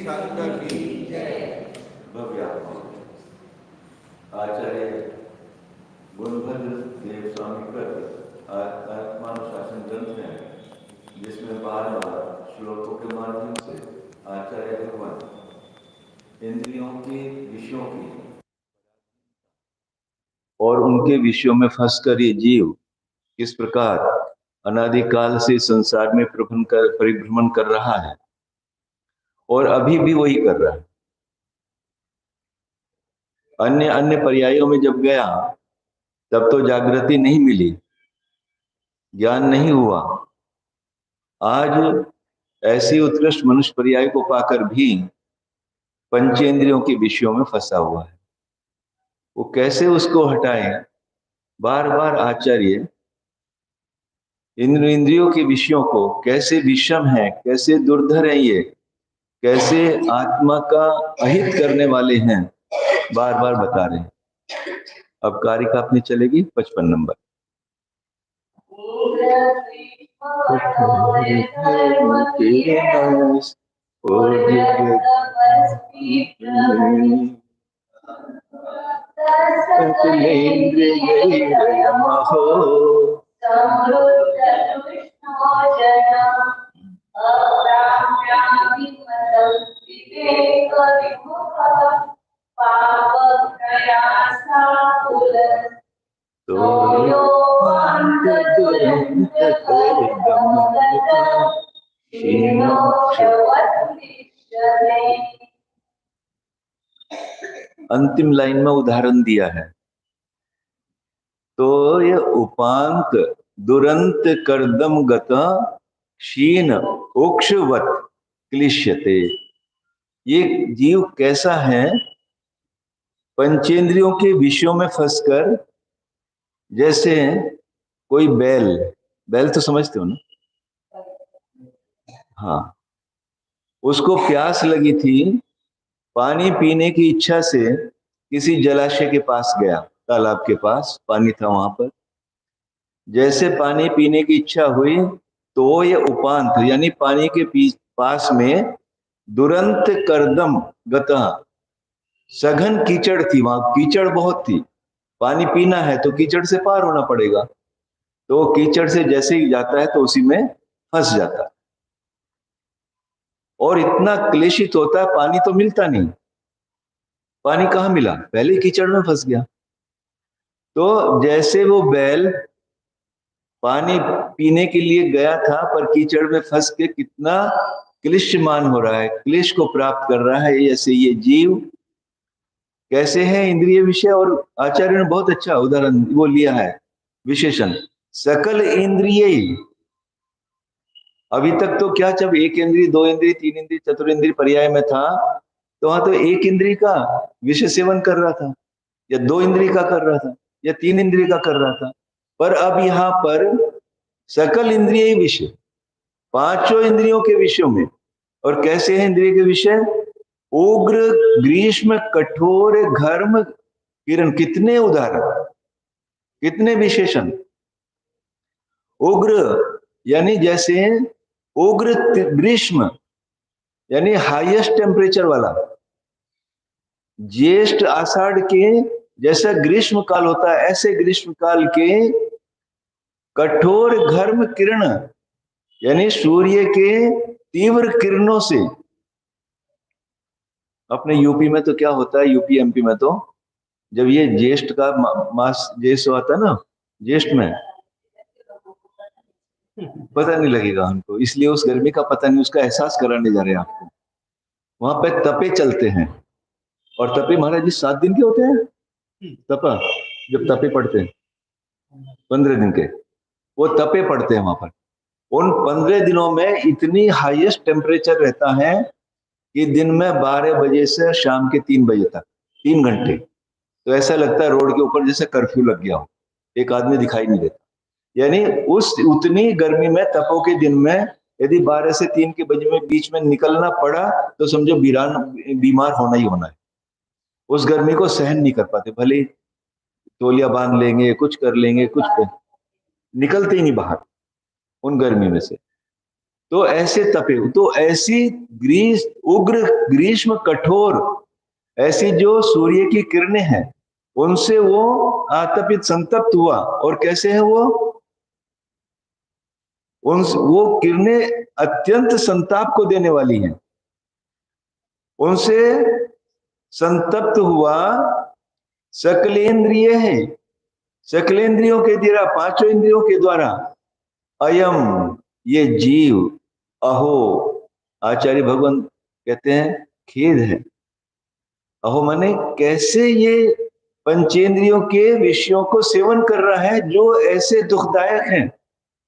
संत की भव्यात्मा। आचार्य गुणभद्र देव स्वामी पर आत्मानुशासन ग्रंथ है, जिसमें 12 श्लोकों के माध्यम से आचार्य भगवान इंद्रियों के विषयों की और उनके विषयों में फंसकर ये जीव किस प्रकार अनादिकाल से संसार में परिभ्रमण कर रहा है और अभी भी वही कर रहा है। अन्य अन्य पर्यायों में जब गया तब तो जागृति नहीं मिली, ज्ञान नहीं हुआ। आज ऐसी उत्कृष्ट मनुष्य पर्याय को पाकर भी पंचेंद्रियों के विषयों में फंसा हुआ है। वो कैसे उसको हटाए? बार बार आचार्य इंद्रियों के विषयों को कैसे विषम है, कैसे दुर्धर है, ये कैसे आत्मा का अहित करने वाले हैं, बार बार बता रहे हैं। अब कारिका अपनी चलेगी 55 नंबर। अंतिम लाइन में उदाहरण दिया है। तो ये उपांत दुरंत कर्दम गता क्षीण ओक्षवत क्लिश्यते। ये जीव कैसा है? पंचेंद्रियों के विषयों में फंसकर, जैसे कोई बैल तो समझते हो ना? हाँ, उसको प्यास लगी थी, पानी पीने की इच्छा से किसी जलाशय के पास गया, तालाब के पास पानी था वहां पर। जैसे पानी पीने की इच्छा हुई तो ये उपांत यानी पानी के पास में दुरंत कर्दम गता, सघन कीचड़ थी, वहां कीचड़ बहुत थी। पानी पीना है तो कीचड़ से पार होना पड़ेगा, तो कीचड़ से जैसे ही जाता है तो उसी में फंस जाता है और इतना क्लेशित होता है, पानी तो मिलता नहीं। पानी कहाँ मिला? पहले कीचड़ में फंस गया। तो जैसे वो बैल पानी पीने के लिए गया था पर कीचड़ में फंस के कितना क्लिश्यमान हो रहा है, क्लेश को प्राप्त कर रहा है, ऐसे ये जीव कैसे है इंद्रिय विषय। और आचार्य ने बहुत अच्छा उदाहरण वो लिया है, विशेषण सकल इंद्रिय। अभी तक तो क्या, जब एक इंद्रिय, दो इंद्रिय, तीन इंद्रिय, चतुर्इंद्रिय पर्याय में था तो वहां तो एक इंद्रिय का विषय सेवन कर रहा था, या दो इंद्रिय का कर रहा था, या तीन इंद्रिय का कर रहा था। पर अब यहाँ पर सकल इंद्रिय विषय, पांचों इंद्रियों के विषयों में। और कैसे है इंद्रिय के विषय? उग्र ग्रीष्म कठोर घर्म किरण। कितने उदाहरण, कितने विशेषण। उग्र यानी जैसे उग्र ग्रीष्म यानी हाईएस्ट टेम्परेचर वाला, ज्येष्ठ आषाढ़ के जैसा ग्रीष्म काल होता है ऐसे ग्रीष्म काल के कठोर घर्म किरण यानी सूर्य के तीव्र किरणों से। अपने यूपी में तो क्या होता है, यूपी एमपी में तो जब ये ज्येष्ठ का मास ज्येष्ठ आता है ना, ज्येष्ठ में पता नहीं लगेगा हमको, इसलिए उस गर्मी का पता नहीं, उसका एहसास कराने जा रहे हैं आपको। वहां पे तपे चलते हैं, और तपे महाराज जी 7 दिन के होते हैं तपा, जब तपे पड़ते हैं 15 दिन के, वो तपे पड़ते हैं वहां पर। उन 15 दिनों में इतनी हाईएस्ट टेम्परेचर रहता है कि दिन में 12 बजे से शाम के 3 बजे तक 3 घंटे, तो ऐसा लगता है रोड के ऊपर जैसे कर्फ्यू लग गया हो, एक आदमी दिखाई नहीं देता। यानी उस उतनी गर्मी में, तपो के दिन में यदि 12 से 3 के बजे में बीच में निकलना पड़ा तो समझो बीमार होना ही होना है। उस गर्मी को सहन नहीं कर पाते, भले तौलिया बांध लेंगे, कुछ कर लेंगे, कुछ कर, निकलते ही नहीं बाहर उन गर्मी में से। तो ऐसे तपे, तो ऐसी उग्र ग्रीष्म कठोर, ऐसी जो सूर्य की किरणें हैं उनसे वो आतपित संतप्त हुआ। और कैसे है वो किरणें अत्यंत संताप को देने वाली हैं, उनसे संतप्त हुआ। सकलेंद्रिय है, सकलेंद्रियों के द्वारा, पांचों इंद्रियों के द्वारा, अयम ये जीव, अहो, आचार्य भगवान कहते हैं खेद है। अहो माने कैसे ये पंचेंद्रियों के विषयों को सेवन कर रहा है जो ऐसे दुखदायक हैं,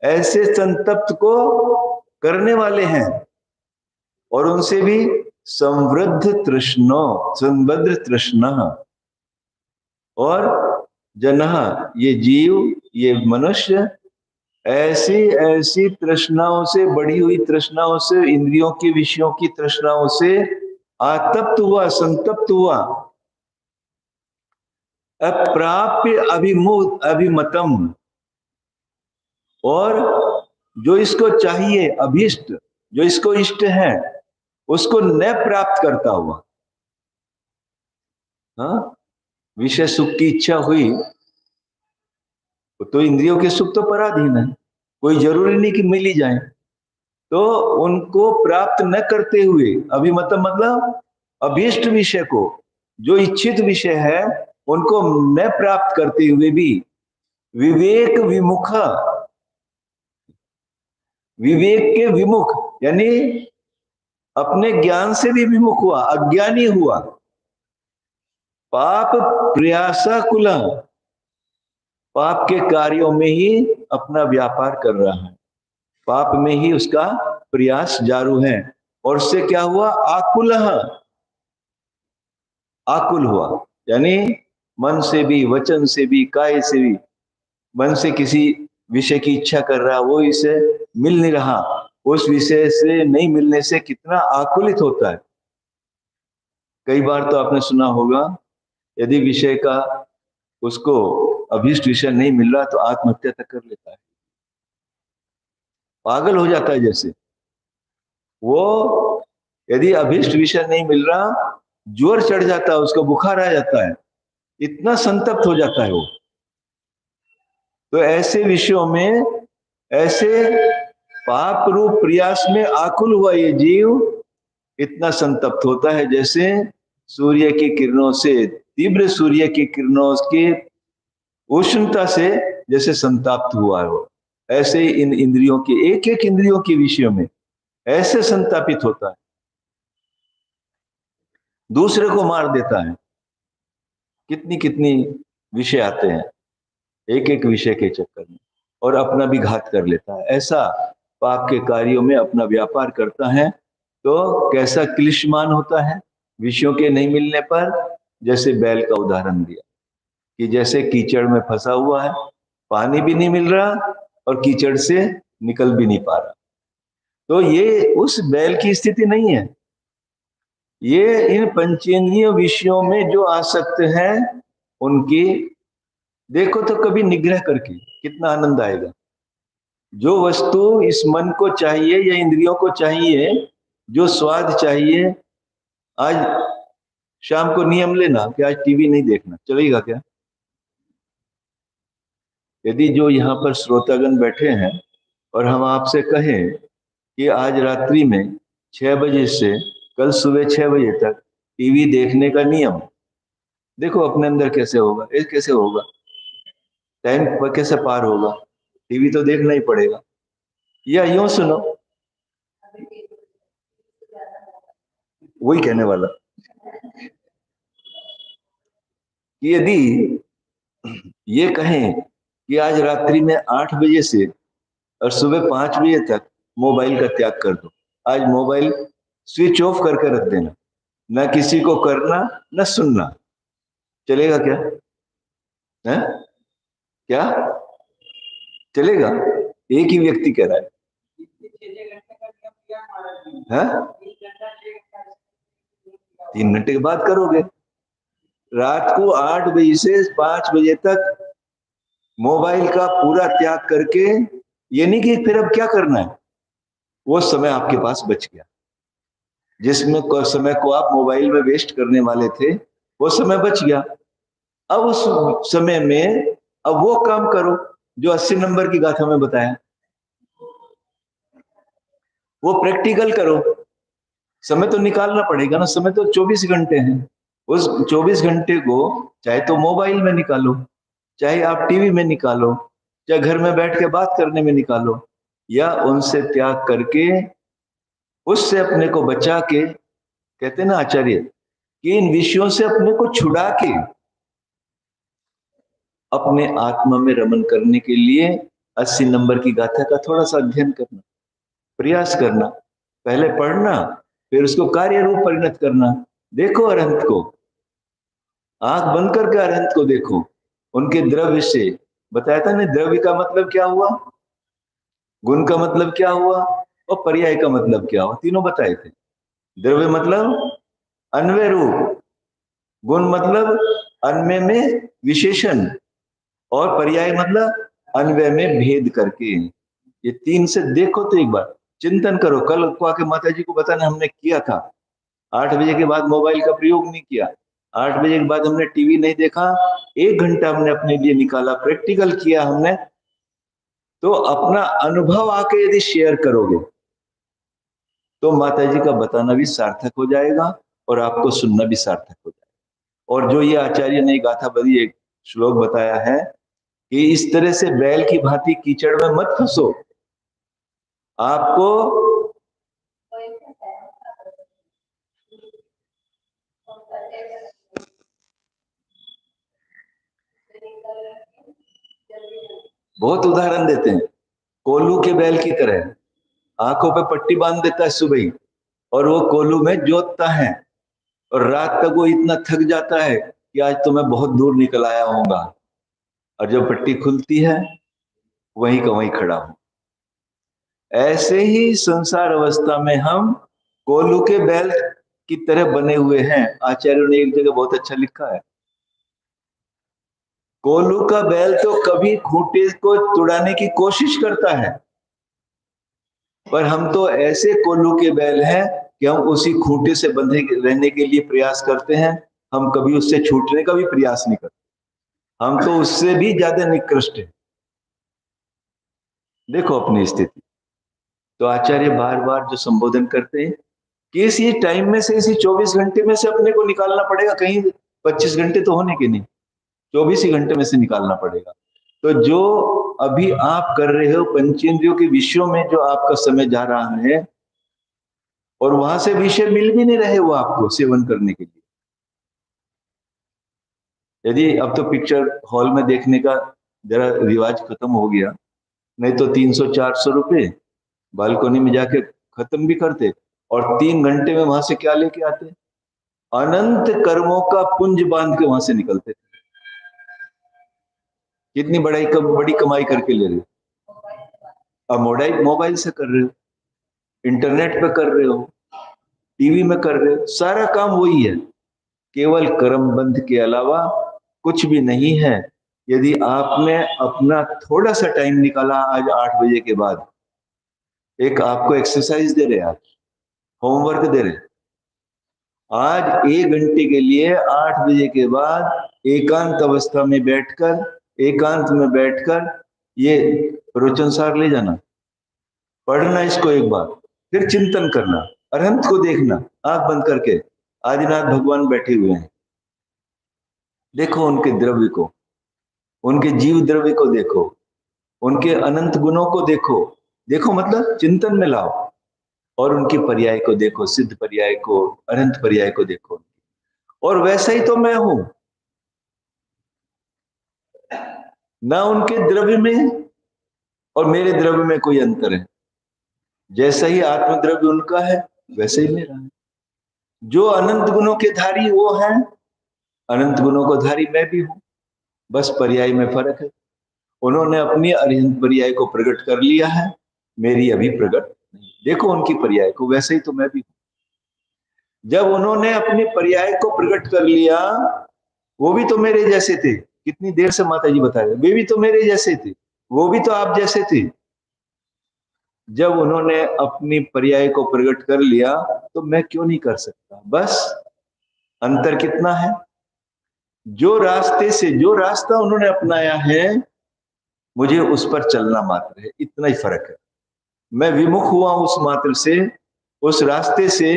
ऐसे संतप्त को करने वाले हैं, और उनसे भी संवृद्ध तृष्ण, और जनः ये जीव, ये मनुष्य ऐसी ऐसी तृष्णाओं से, बढ़ी हुई तृष्णाओं से, इंद्रियों के विषयों की तृष्णाओं से आतप्त हुआ, संतप्त हुआ। अप्राप्य अभिमतम, और जो इसको चाहिए, अभीष्ट, जो इसको इष्ट है, उसको न प्राप्त करता हुआ। हाँ, विषय सुख की इच्छा हुई तो इंद्रियों के सुख तो पराधीन है, कोई जरूरी नहीं कि मिल ही जाए, तो उनको प्राप्त न करते हुए, अभिमतम मतलब अभीष्ट विषय को, जो इच्छित विषय है उनको न प्राप्त करते हुए भी विवेक विमुख, विवेक के विमुख यानी अपने ज्ञान से भी विमुख हुआ, अज्ञानी हुआ। पाप प्रयासाकुल, पाप के कार्यों में ही अपना व्यापार कर रहा है, पाप में ही उसका प्रयास जारू है, और उससे क्या हुआ, आकुल, आकुल हुआ, यानी मन से भी, वचन से भी, काय से भी। मन से किसी विषय की इच्छा कर रहा, वो इसे मिल नहीं रहा, उस विषय से नहीं मिलने से कितना आकुलित होता है। कई बार तो आपने सुना होगा, यदि विषय का उसको अभीष्ट विषय नहीं मिल रहा तो आत्महत्या तक कर लेता है, पागल हो जाता है। जैसे वो यदि अभीष्ट विषय नहीं मिल रहा, ज्वर चढ़ जाता है, उसको बुखार आ जाता है, इतना संतप्त हो जाता है वो। तो ऐसे विषयों में, ऐसे पाप रूप प्रयास में आकुल हुआ ये जीव इतना संतप्त होता है, जैसे सूर्य की किरणों से, तीव्र सूर्य की किरणों के उष्णता से जैसे संताप्त हुआ है वो, ऐसे ही इन इंद्रियों के, एक एक इंद्रियों के विषयों में ऐसे संतापित होता है, दूसरे को मार देता है। कितनी कितनी विषय आते हैं एक एक विषय के चक्कर में, और अपना भी घात कर लेता है। ऐसा पाप के कार्यों में अपना व्यापार करता है, तो कैसा क्लिश्यमान होता है विषयों के नहीं मिलने पर। जैसे बैल का उदाहरण दिया कि जैसे कीचड़ में फंसा हुआ है, पानी भी नहीं मिल रहा और कीचड़ से निकल भी नहीं पा रहा, तो ये उस बैल की स्थिति नहीं है। ये इन पंचेंद्रिय विषयों में जो आसक्त हैं उनकी देखो तो कभी निग्रह करके कितना आनंद आएगा। जो वस्तु इस मन को चाहिए या इंद्रियों को चाहिए, जो स्वाद चाहिए, आज शाम को नियम लेना कि आज टीवी नहीं देखना, चलेगा क्या? यदि जो यहाँ पर श्रोतागण बैठे हैं और हम आपसे कहें कि आज रात्रि में 6 बजे से कल सुबह 6 बजे तक टीवी देखने का नियम, देखो अपने अंदर कैसे होगा, ये कैसे होगा, टाइम कैसे पार होगा, टीवी तो देखना ही पड़ेगा। या यूं सुनो, वही कहने वाला कि यदि ये कहें कि आज रात्रि में 8 बजे से और सुबह 5 बजे तक मोबाइल का त्याग कर दो, आज मोबाइल स्विच ऑफ करके रख देना, ना किसी को करना ना सुनना, चलेगा क्या? है क्या चलेगा? एक ही व्यक्ति कह रहा है, 3 घंटे के बाद करोगे। रात को 8 बजे से 5 बजे तक मोबाइल का पूरा त्याग करके, ये नहीं कि फिर अब क्या करना है, वो समय आपके पास बच गया। जिसमें समय को आप मोबाइल में वेस्ट करने वाले थे, वो समय बच गया। अब उस समय में अब वो काम करो जो 80 नंबर की गाथा में बताया, वो प्रैक्टिकल करो। समय तो निकालना पड़ेगा ना, समय तो 24 घंटे हैं। उस 24 घंटे को चाहे तो मोबाइल में निकालो, चाहे आप टीवी में निकालो, चाहे घर में बैठ के बात करने में निकालो, या उनसे त्याग करके उससे अपने को बचा के, कहते ना आचार्य कि इन विषयों से अपने को छुड़ा के अपने आत्मा में रमन करने के लिए 80 नंबर की गाथा का थोड़ा सा अध्ययन करना, प्रयास करना, पहले पढ़ना, फिर उसको कार्य रूप परिणत करना। देखो अरहंत को, आंख बंद करके अरहंत को देखो, उनके द्रव्य से बताया था ना, द्रव्य का मतलब क्या हुआ, गुण का मतलब क्या हुआ, और पर्याय का मतलब क्या हुआ, तीनों बताए थे। द्रव्य मतलब अन्वय रूप, गुण मतलब अन्वय में विशेषण, और पर्याय मतलब अन्वय में भेद करके। ये तीन से देखो तो एक बार चिंतन करो। कल को आके माता जी को बताना हमने किया था, 8 बजे के बाद मोबाइल का प्रयोग नहीं किया, 8 बजे के बाद हमने टीवी नहीं देखा, 1 घंटा हमने अपने लिए निकाला, प्रैक्टिकल किया हमने। तो अपना अनुभव आके यदि शेयर करोगे तो माता जी का बताना भी सार्थक हो जाएगा और आपको सुनना भी सार्थक हो जाएगा। और जो ये आचार्य ने गाथा बदी एक श्लोक बताया है कि इस तरह से बैल की भांति कीचड़ में मत फंसो, आपको बहुत उदाहरण देते हैं, कोल्हू के बैल की तरह आंखों पे पट्टी बांध देता है सुबह, और वो कोल्हू में जोतता है, और रात तक वो इतना थक जाता है कि आज तो मैं बहुत दूर निकल आया होऊंगा, और जब पट्टी खुलती है वहीं का वहीं खड़ा हूं। ऐसे ही संसार अवस्था में हम कोल्हू के बैल की तरह बने हुए हैं। आचार्यों ने एक जगह बहुत अच्छा लिखा है, कोल्हू का बैल तो कभी खूंटे को तुड़ाने की कोशिश करता है, पर हम तो ऐसे कोल्हू के बैल हैं कि हम उसी खूंटे से बंधे रहने के लिए प्रयास करते हैं, हम कभी उससे छूटने का भी प्रयास नहीं करते। हम तो उससे भी ज्यादा निकृष्ट हैं। देखो अपनी स्थिति। तो आचार्य बार बार जो संबोधन करते हैं कि इसी टाइम में से, इसी 24 घंटे में से अपने को निकालना पड़ेगा, कहीं 25 घंटे तो होने के नहीं, 24 ही घंटे में से निकालना पड़ेगा। तो जो अभी आप कर रहे हो पंचेंद्रियों के विषयों में जो आपका समय जा रहा है, और वहां से विषय मिल भी नहीं रहे वो आपको सेवन करने के लिए। यदि अब तो पिक्चर हॉल में देखने का जरा रिवाज खत्म हो गया, नहीं तो 300-400 रुपए बालकोनी में जाके खत्म भी करते, और 3 घंटे में वहां से क्या लेके आते, अनंत कर्मों का पुंज बांध के वहां से निकलते। कितनी बड़ी कमाई करके ले रहे हो, अब मोबाइल से कर रहे हो, इंटरनेट पे कर रहे हो, टीवी में कर रहे हो, सारा काम वही है, केवल कर्म बंध के अलावा कुछ भी नहीं है। यदि आपने अपना थोड़ा सा टाइम निकाला आज 8 बजे के बाद, एक आपको एक्सरसाइज दे रहे, आज होमवर्क दे रहे, आज 1 घंटे के लिए 8 बजे के बाद एकांत अवस्था में बैठकर, एकांत में बैठकर ये प्रवचन सार ले जाना, पढ़ना इसको एक बार, फिर चिंतन करना, अरहंत को देखना आंख बंद करके। आदिनाथ भगवान बैठे हुए हैं, देखो उनके द्रव्य को, उनके जीव द्रव्य को देखो, उनके अनंत गुणों को देखो, देखो मतलब चिंतन में लाओ, और उनकी पर्याय को देखो, सिद्ध पर्याय को, अनंत पर्याय को देखो। और वैसा ही तो मैं हूं ना, उनके द्रव्य में और मेरे द्रव्य में कोई अंतर है। जैसा ही आत्मद्रव्य उनका है वैसे ही मेरा है। जो अनंत गुणों के धारी वो है, अनंत गुणों को धारी मैं भी हूं, बस पर्याय में फर्क है। उन्होंने अपनी अरिहंत पर्याय को प्रकट कर लिया है, मेरी अभी प्रकट नहीं। देखो उनकी पर्याय को, वैसे ही तो मैं भी हूं। जब उन्होंने अपनी पर्याय को प्रकट कर लिया, वो भी तो मेरे जैसे थे। कितनी देर से माता जी बता रहे, वे भी तो मेरे जैसे थे, वो भी तो आप जैसे थे। जब उन्होंने अपनी पर्याय को प्रकट कर लिया तो मैं क्यों नहीं कर सकता? बस अंतर कितना है, जो रास्ता उन्होंने अपनाया है मुझे उस पर चलना मात्र है, इतना ही फर्क है। मैं विमुख हुआ उस मात्र से, उस रास्ते से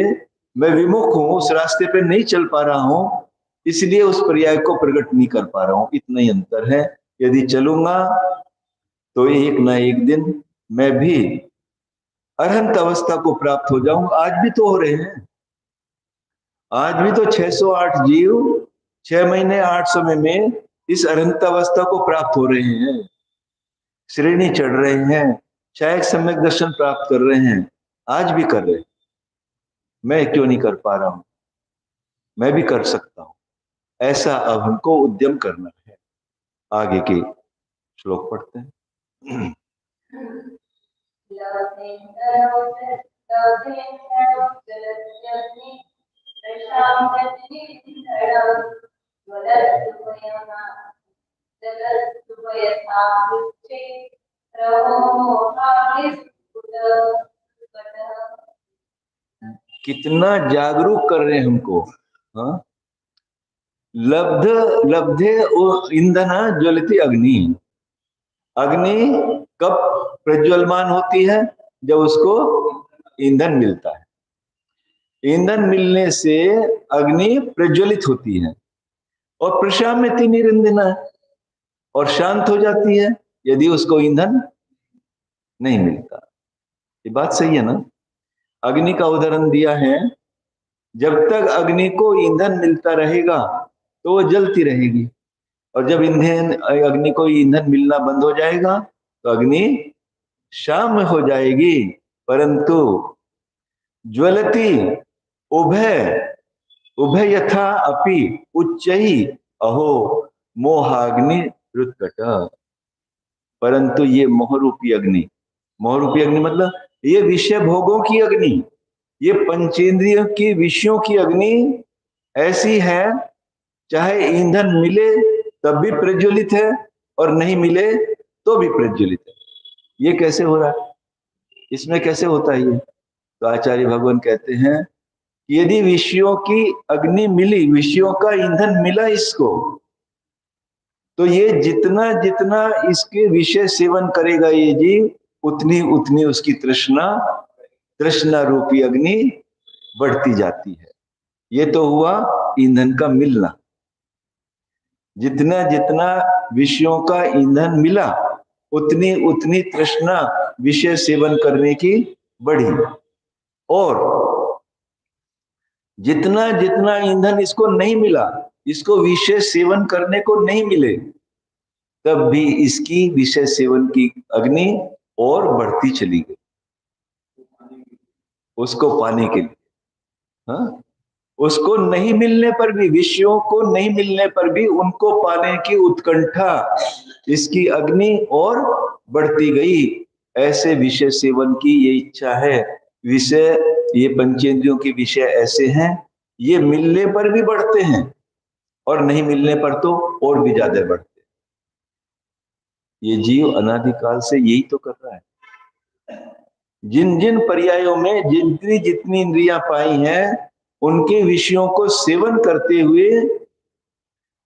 मैं विमुख हूं, उस रास्ते पे नहीं चल पा रहा हूं, इसलिए उस पर्याय को प्रकट नहीं कर पा रहा हूं, इतना ही अंतर है। यदि चलूंगा तो एक ना एक दिन मैं भी अरहंत अवस्था को प्राप्त हो जाऊंगा। आज भी तो हो रहे हैं, आज भी तो 608 जीव 6 महीने 8 समय में इस अरहंत अवस्था को प्राप्त हो रहे हैं, श्रेणी चढ़ रहे हैं, शायद सम्यक दर्शन प्राप्त कर रहे हैं, आज भी कर रहे हैं। मैं क्यों नहीं कर पा रहा हूं? मैं भी कर सकता हूं। ऐसा अब हमको उद्यम करना है। आगे के श्लोक पढ़ते हैं। कितना जागरूक कर रहे हैं हमको। हाँ, लब्धे ईंधन ज्वलती अग्नि। अग्नि कब प्रज्वलमान होती है? जब उसको ईंधन मिलता है। ईंधन मिलने से अग्नि प्रज्वलित होती है और प्रशाम्यति निरंजना, और शांत हो जाती है यदि उसको ईंधन नहीं मिलता। ये बात सही है ना? अग्नि का उदाहरण दिया है, जब तक अग्नि को ईंधन मिलता रहेगा तो वो जलती रहेगी, और जब अग्नि को ईंधन मिलना बंद हो जाएगा तो अग्नि शाम हो जाएगी। परंतु ज्वलती उभय यथा अपि उच्चैः अहो मोहाग्नि रुत्कट। परंतु ये मोहरूपी अग्नि मतलब ये विषय भोगों की अग्नि, ये पंचेंद्रियों की विषयों की अग्नि ऐसी है, चाहे ईंधन मिले तब भी प्रज्वलित है और नहीं मिले तो भी प्रज्वलित है। ये कैसे हो रहा है? इसमें कैसे होता है ये? तो आचार्य भगवान कहते हैं, यदि विषयों की अग्नि मिली, विषयों का ईंधन मिला इसको, तो ये जितना जितना इसके विषय सेवन करेगा ये जीव, उतनी उतनी उसकी तृष्णा रूपी अग्नि बढ़ती जाती है। ये तो हुआ ईंधन का मिलना। जितना जितना विषयों का ईंधन मिला उतनी उतनी तृष्णा विषय सेवन करने की बढ़ी, और जितना जितना ईंधन इसको नहीं मिला, इसको विषय सेवन करने को नहीं मिले, तब भी इसकी विषय सेवन की अग्नि और बढ़ती चली गई उसको पाने के लिए। हाँ, उसको नहीं मिलने पर भी, विषयों को नहीं मिलने पर भी उनको पाने की उत्कंठा, इसकी अग्नि और बढ़ती गई। ऐसे विषय सेवन की ये इच्छा है। विषय, ये पंचेंद्रियों के विषय ऐसे हैं, ये मिलने पर भी बढ़ते हैं और नहीं मिलने पर तो और भी ज्यादा बढ़ते हैं। ये जीव अनादिकाल से यही तो कर रहा है। जिन जिन पर्यायों में जितनी जितनी इंद्रियां पाई हैं, उनके विषयों को सेवन करते हुए,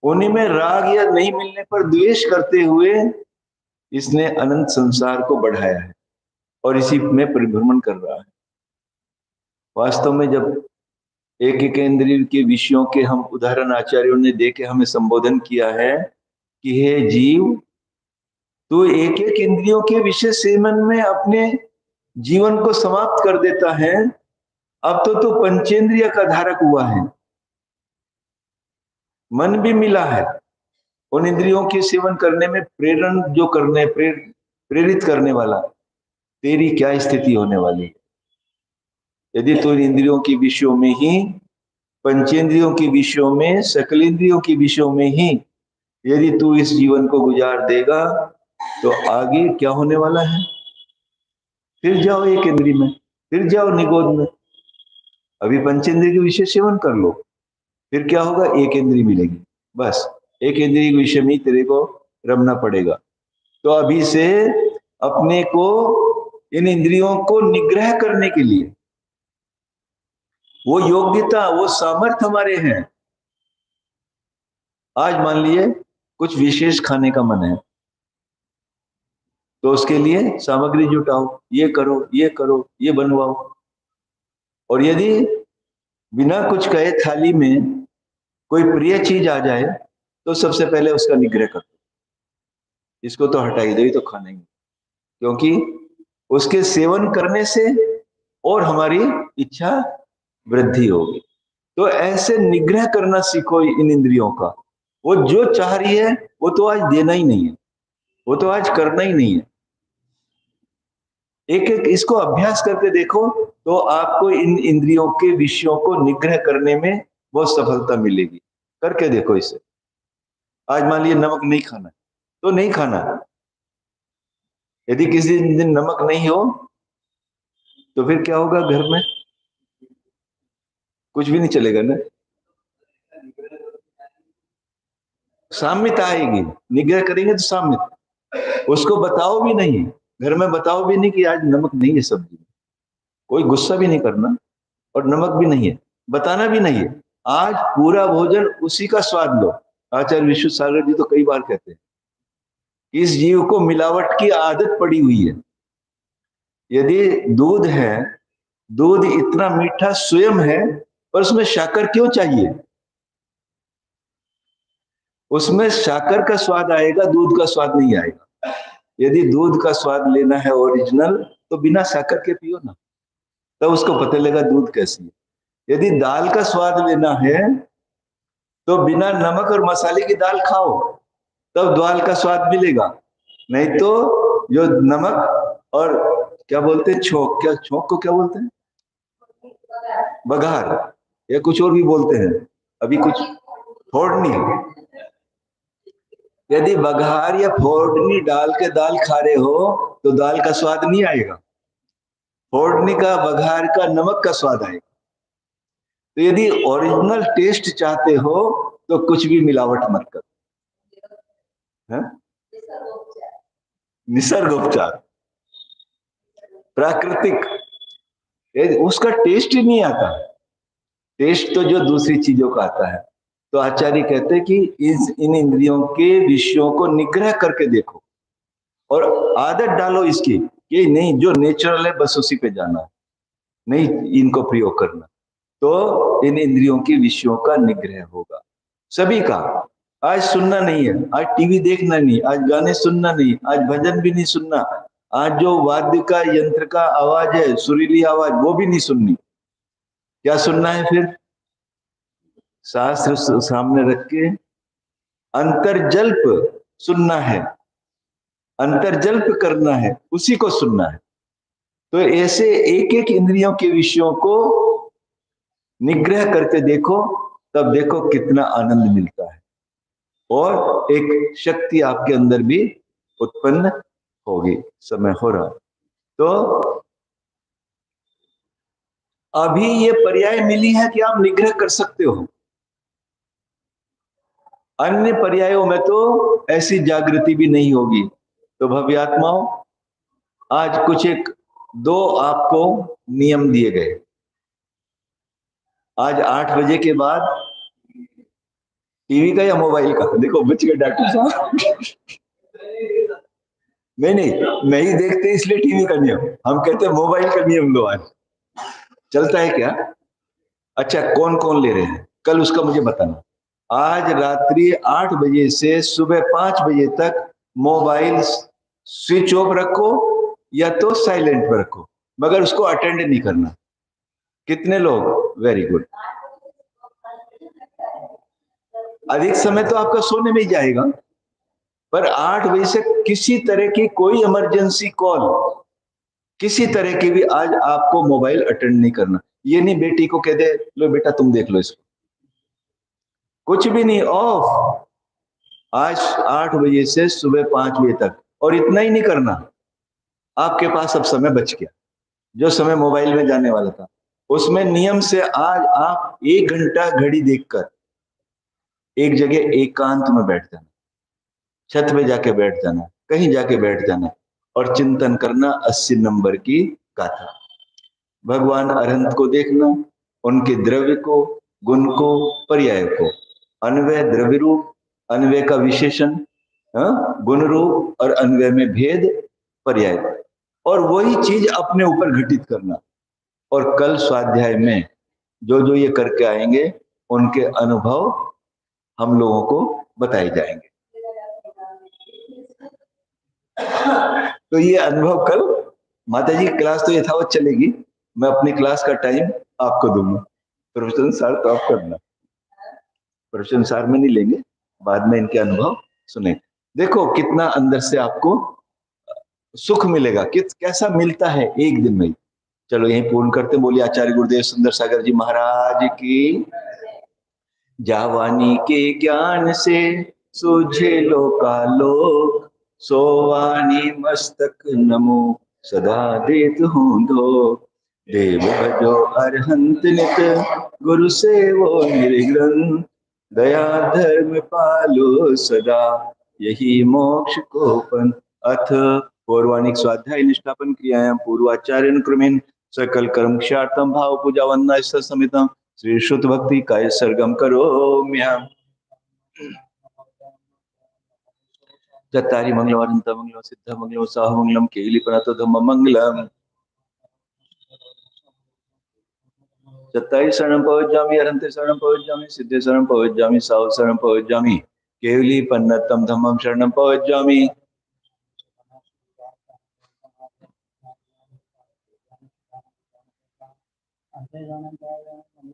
उन्हीं में राग या नहीं मिलने पर द्वेष करते हुए इसने अनंत संसार को बढ़ाया है और इसी में परिभ्रमण कर रहा है। वास्तव में जब एक एक इंद्रिय के विषयों के हम उदाहरण आचार्यों ने दे के हमें संबोधन किया है कि हे जीव, तू एक एक इंद्रियों के विषय सेवन में अपने जीवन को समाप्त कर देता है। अब तो तू पंचेंद्रिय का धारक हुआ है, मन भी मिला है, उन इंद्रियों के सेवन करने में प्रेरण जो करने प्रेरित करने वाला, तेरी क्या स्थिति होने वाली है यदि तू इंद्रियों के विषयों में ही, पंचेंद्रियों के विषयों में, सकल इंद्रियों के विषयों में ही यदि तू इस जीवन को गुजार देगा, तो आगे क्या होने वाला है? फिर जाओ एक इंद्रिय में, फिर जाओ निगोद में। अभी पंचेंद्रिय के विषय सेवन कर लो, फिर क्या होगा? एक इंद्रिय मिलेगी, बस एक इंद्रिय के विषय में तेरे को रमना पड़ेगा। तो अभी से अपने को इन इंद्रियों को निग्रह करने के लिए। वो योग्यता, वो सामर्थ्य हमारे हैं। आज मान लिए कुछ विशेष खाने का मन है, तो उसके लिए सामग्री जुटाओ, ये करो, ये करो, ये बनवाओ। और यदि बिना कुछ कहे थाली में कोई प्रिय चीज आ जाए, तो सबसे पहले उसका निग्रह कर दो, इसको तो हटा ही दो, ये तो खाना ही, क्योंकि उसके सेवन करने से और हमारी इच्छा वृद्धि होगी। तो ऐसे निग्रह करना सीखो इन इंद्रियों का। वो जो चाह रही है वो तो आज देना ही नहीं है, वो तो आज करना ही नहीं है। एक एक इसको अभ्यास करके देखो, तो आपको इन इंद्रियों के विषयों को निग्रह करने में बहुत सफलता मिलेगी। करके देखो इसे। आज मान लीजिए नमक नहीं खाना, तो नहीं खाना। यदि किसी दिन नमक नहीं हो, तो फिर क्या होगा? घर में कुछ भी नहीं चलेगा ना। साम्यता आएगी, निग्रह करेंगे तो साम्यता। उसको बताओ भी नहीं, घर में बताओ भी नहीं कि आज नमक नहीं है सब्जी में, कोई गुस्सा भी नहीं करना, और नमक भी नहीं है, बताना भी नहीं है। आज पूरा भोजन उसी का स्वाद लो। आचार्य विश्व सागर जी तो कई बार कहते हैं, इस जीव को मिलावट की आदत पड़ी हुई है। यदि दूध है, दूध इतना मीठा स्वयं है, पर उसमें शक्कर क्यों चाहिए? उसमें शक्कर का स्वाद आएगा, दूध का स्वाद नहीं आएगा। यदि दूध का स्वाद लेना है ओरिजिनल, तो बिना शक्कर के पियो ना, तब तो उसको पता लगेगा दूध कैसी है। यदि दाल का स्वाद लेना है, तो बिना नमक और मसाले की दाल खाओ, तब दाल का स्वाद मिलेगा। नहीं तो जो नमक और क्या बोलते हैं, छोंक, क्या छोंक को क्या बोलते हैं? बघार, या कुछ और भी बोलते हैं, अभी कुछ फोड़नी। यदि बघार या फोड़नी डाल के दाल खा रहे हो, तो दाल का स्वाद नहीं आएगा, फोड़नी का, बघार का, नमक का स्वाद आएगा। तो यदि ओरिजिनल टेस्ट चाहते हो, तो कुछ भी मिलावट मत करो। निसर्गोपचार, प्राकृतिक, उसका टेस्ट ही नहीं आता। टेस्ट तो जो दूसरी चीजों का आता है। तो आचार्य कहते हैं कि इन इंद्रियों के विषयों को निग्रह करके देखो, और आदत डालो इसकी कि नहीं, जो नेचुरल है बस उसी पे जाना, नहीं इनको प्रयोग करना। तो इन इंद्रियों के विषयों का निग्रह होगा सभी का। आज सुनना नहीं है, आज टीवी देखना नहीं, आज गाने सुनना नहीं, आज भजन भी नहीं सुनना, आज जो वाद्य का, यंत्र का आवाज है, सुरीली आवाज, वो भी नहीं सुननी। क्या सुनना है फिर? शास्त्र सामने रख के अंतर्जल्प सुनना है, अंतर्जल्प करना है, उसी को सुनना है। तो ऐसे एक एक इंद्रियों के विषयों को निग्रह करके देखो, तब देखो कितना आनंद मिलता है, और एक शक्ति आपके अंदर भी उत्पन्न होगी। समय हो रहा है, तो अभी ये पर्याय मिली है कि आप निग्रह कर सकते हो। अन्य पर्यायों में तो ऐसी जागृति भी नहीं होगी। तो भव्यात्माओं, आज कुछ एक दो आपको नियम दिए गए। आज 8 बजे के बाद टीवी का या मोबाइल का, देखो बच गए डॉक्टर साहब। नहीं देखते इसलिए टीवी का नियम, हम कहते हैं मोबाइल का नियम लो। आज चलता है क्या? अच्छा, कौन कौन ले रहे हैं कल, उसका मुझे बताना। आज रात्रि 8 बजे से सुबह 5 बजे तक मोबाइल स्विच ऑफ रखो या तो साइलेंट पर रखो, मगर उसको अटेंड नहीं करना। कितने लोग? Very good. अधिक समय तो आपका सोने में ही जाएगा, पर 8 बजे से किसी तरह की कोई इमरजेंसी कॉल, किसी तरह की भी आज आपको मोबाइल अटेंड नहीं करना। ये नहीं बेटी को कह दे, लो बेटा तुम देख लो इसको, कुछ भी नहीं, ऑफ। आज 8 बजे से सुबह 5 बजे तक, और इतना ही नहीं करना, आपके पास अब समय बच गया। जो समय मोबाइल में जाने वाला था, उसमें नियम से आज आप 1 घंटा घड़ी देखकर एक जगह एकांत में बैठ जाना, छत पे जाके बैठ जाना, कहीं जाके बैठ जाना, और चिंतन करना 80 नंबर की गाथा। भगवान अरहंत को देखना, उनके द्रव्य को, गुण को, पर्याय को, अन्वय द्रव्य रूप, अन्वय का विशेषण, गुण रूप और अन्वय में भेद, पर्याय, और वही चीज अपने ऊपर घटित करना। और कल स्वाध्याय में जो जो ये करके आएंगे उनके अनुभव हम लोगों को बताए जाएंगे। तो ये अनुभव कल माता जी क्लास तो यथावत चलेगी, मैं अपनी क्लास का टाइम आपको दूंगा। प्रोफेसर सर तो आप करना, प्रोफेसर सर में नहीं लेंगे, बाद में इनके अनुभव सुने। देखो कितना अंदर से आपको सुख मिलेगा, कैसा मिलता है एक दिन में। चलो यही पूर्ण करते, बोलिए आचार्य गुरुदेव सुंदर सागर जी महाराज की। जावानी के ज्ञान से सूझे लोकालोक, सोवानी मस्तक नमो सदा देत हूँ धो। देव भजो अरहंत नित, गुरु से वो निर्ग्रंथ, दया धर्म पालो सदा, यही मोक्ष को पंथ। अथ पौर्वाणिक स्वाध्याय निष्ठापन क्रियायां पूर्वाचार्य क्रमेण सकल कर्म क्षार्थम भाव पूजा वंदना समितम श्री शुद्ध भक्ति काय सरगम करोम्यहम्। चत्तारि मंगलम अनंत मंगलम सिद्ध मंगलम साह मंगलम केली प्रणतो धम्म मंगलम। चत्तारि शरणं प्रवज्जामि, अनंते शरणं प्रवज्जामि, सिद्धे शरणं प्रवज्जामि, साह शरणं प्रवज्जामि, केवली पन्नतम धम्मं शरणं प्रवज्जामि।